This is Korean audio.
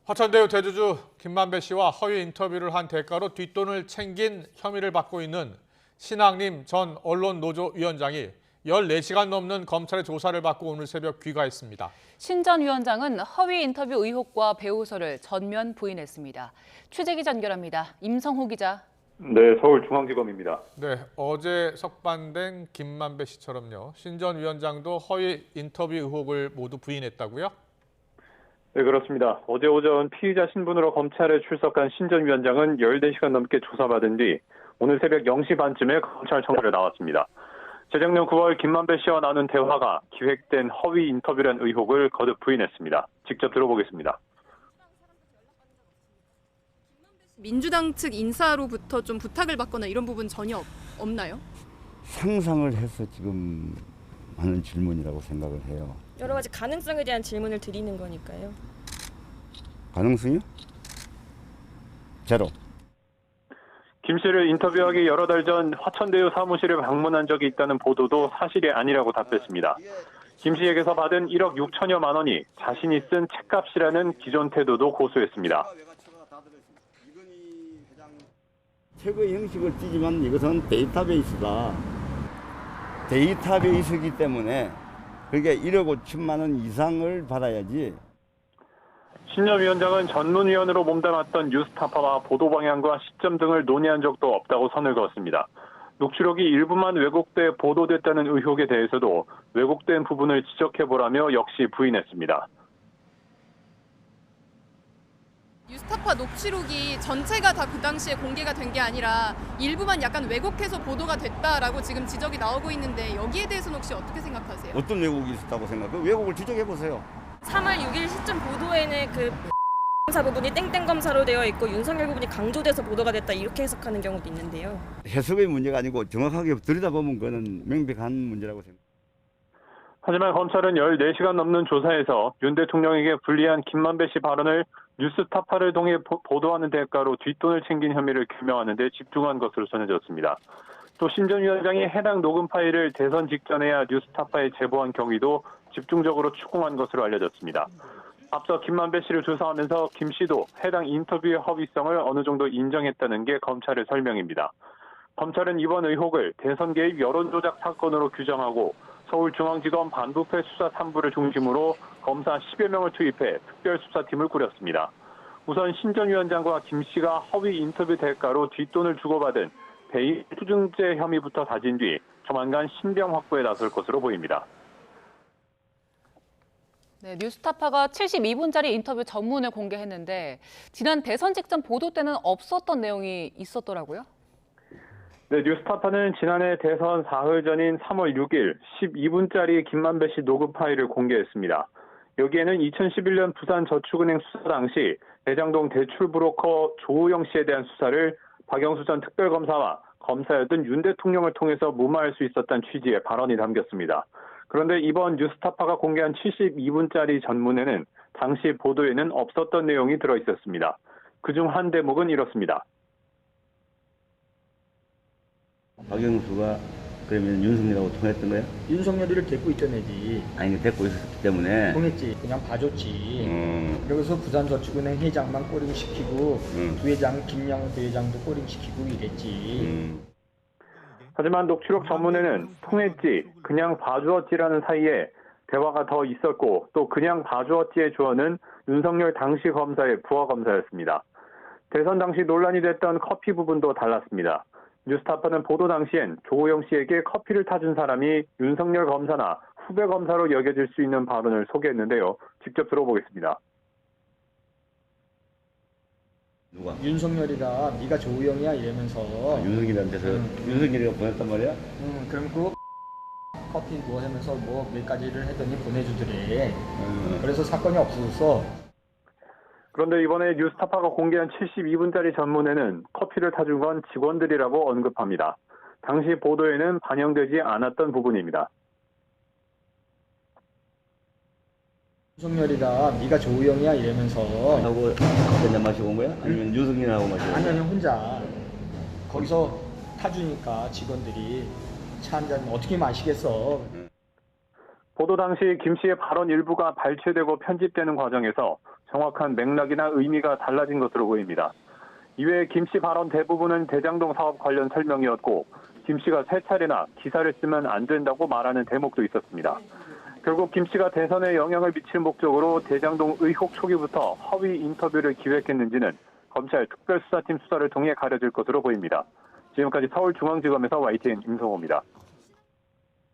화천대유 대주주 김만배 씨와 허위 인터뷰를 한 대가로 뒷돈을 챙긴 혐의를 받고 있는 신학림 전 언론노조 위원장이 14시간 넘는 검찰의 조사를 받고 오늘 새벽 귀가했습니다. 신 전 위원장은 허위 인터뷰 의혹과 배우설을 전면 부인했습니다. 취재기자 연결합니다. 임성호 기자. 네, 서울중앙지검입니다. 네, 어제 석방된 김만배 씨처럼요. 신 전 위원장도 허위 인터뷰 의혹을 모두 부인했다고요? 네, 그렇습니다. 어제 오전 피의자 신분으로 검찰에 출석한 신 전 위원장은 14시간 넘게 조사받은 뒤 오늘 새벽 0시 반쯤에 검찰청사를 나왔습니다. 재작년 9월 김만배 씨와 나눈 대화가 기획된 허위 인터뷰란 의혹을 거듭 부인했습니다. 직접 들어보겠습니다. 민주당 측 인사로부터 좀 부탁을 받거나 이런 부분 전혀 없나요? 상상을 해서 지금 하는 질문이라고 생각을 해요. 여러 가지 가능성에 대한 질문을 드리는 거니까요. 가능성이요? 제로. 김 씨를 인터뷰하기 여러 달 전 화천대유 사무실에 방문한 적이 있다는 보도도 사실이 아니라고 답했습니다. 김 씨에게서 받은 1억 6천여만 원이 자신이 쓴 책값이라는 기존 태도도 고수했습니다. 최고의 형식을 띠지만 이것은 데이터베이스다. 데이터베이스이기 때문에 그게 1억 5천만 원 이상을 받아야지. 신 전 위원장은 전문위원으로 몸담았던 뉴스타파와 보도 방향과 시점 등을 논의한 적도 없다고 선을 그었습니다. 녹취록이 일부만 왜곡돼 보도됐다는 의혹에 대해서도 왜곡된 부분을 지적해보라며 역시 부인했습니다. 뉴스타파 녹취록이 전체가 다 그 당시에 공개가 된 게 아니라 일부만 약간 왜곡해서 보도가 됐다라고 지금 지적이 나오고 있는데 여기에 대해서는 혹시 어떻게 생각하세요? 어떤 왜곡이 있었다고 생각해요? 왜곡을 지적해보세요. 3월 6일 시점 보도에는 그 검사 부분이 땡땡 검사로 되어 있고 윤석열 부분이 강조돼서 보도가 됐다 이렇게 해석하는 경우도 있는데요. 해석의 문제가 아니고 정확하게 들여다보면 그거는 명백한 문제라고 생각해요. 하지만 검찰은 14시간 넘는 조사에서 윤 대통령에게 불리한 김만배 씨 발언을 뉴스타파를 통해 보도하는 대가로 뒷돈을 챙긴 혐의를 규명하는 데 집중한 것으로 전해졌습니다. 또 신 전 위원장이 해당 녹음 파일을 대선 직전에야 뉴스타파에 제보한 경위도 집중적으로 추궁한 것으로 알려졌습니다. 앞서 김만배 씨를 조사하면서 김 씨도 해당 인터뷰의 허위성을 어느 정도 인정했다는 게 검찰의 설명입니다. 검찰은 이번 의혹을 대선 개입 여론조작 사건으로 규정하고 서울중앙지검 반부패 수사 3부를 중심으로 검사 10여 명을 투입해 특별수사팀을 꾸렸습니다. 우선 신 전 위원장과 김 씨가 허위 인터뷰 대가로 뒷돈을 주고받은 배임 투증죄 혐의부터 다진 뒤 조만간 신병 확보에 나설 것으로 보입니다. 네, 뉴스타파가 72분짜리 인터뷰 전문을 공개했는데 지난 대선 직전 보도 때는 없었던 내용이 있었더라고요. 네, 뉴스타파는 지난해 대선 사흘 전인 3월 6일 12분짜리 김만배 씨 녹음 파일을 공개했습니다. 여기에는 2011년 부산저축은행 수사 당시 대장동 대출 브로커 조우영 씨에 대한 수사를 박영수 전 특별검사와 검사였던 윤 대통령을 통해서 무마할 수 있었다는 취지의 발언이 담겼습니다. 그런데 이번 뉴스타파가 공개한 72분짜리 전문에는 당시 보도에는 없었던 내용이 들어있었습니다. 그중 한 대목은 이렇습니다. 박영수가 그러면 윤석열하고 통했던 거야? 윤석열이를 데리고 있던 애지. 아니, 데리고 있었기 때문에. 통했지. 그냥 봐줬지. 그러고서 부산저축은행 회장만 꼬링시키고 부회장 김양 부회장도 꼬링시키고 이랬지. 하지만 녹취록 전문에는 통했지, 그냥 봐주었지라는 사이에 대화가 더 있었고 또 그냥 봐주었지의 주어는 윤석열 당시 검사의 부하 검사였습니다. 대선 당시 논란이 됐던 커피 부분도 달랐습니다. 뉴스타파는 보도 당시엔 조우영 씨에게 커피를 타준 사람이 윤석열 검사나 후배 검사로 여겨질 수 있는 발언을 소개했는데요. 직접 들어보겠습니다. 누가? 윤석열이가 네가 조우영이야 이러면서. 윤석열한테서 윤석열이가 보냈단 말이야? 그럼 그 커피 뭐 하면서 뭐 몇 가지를 하더니 보내주더래. 그래서 사건이 없어졌어. 그런데 이번에 뉴스타파가 공개한 72분짜리 전문에는 커피를 타준 건 직원들이라고 언급합니다. 당시 보도에는 반영되지 않았던 부분입니다. 윤석열이가 네가 조우영이야 이러면서. 하고 커피 한잔 마시고 온 거야? 아니면 윤석열하고 마시고 온 거야? 아니 혼자 거기서 타주니까 직원들이 차 한 잔 어떻게 마시겠어. 보도 당시 김 씨의 발언 일부가 발췌되고 편집되는 과정에서 정확한 맥락이나 의미가 달라진 것으로 보입니다. 이외에 김 씨 발언 대부분은 대장동 사업 관련 설명이었고 김 씨가 세 차례나 기사를 쓰면 안 된다고 말하는 대목도 있었습니다. 결국 김 씨가 대선에 영향을 미칠 목적으로 대장동 의혹 초기부터 허위 인터뷰를 기획했는지는 검찰 특별수사팀 수사를 통해 가려질 것으로 보입니다. 지금까지 서울중앙지검에서 YTN 임성호입니다.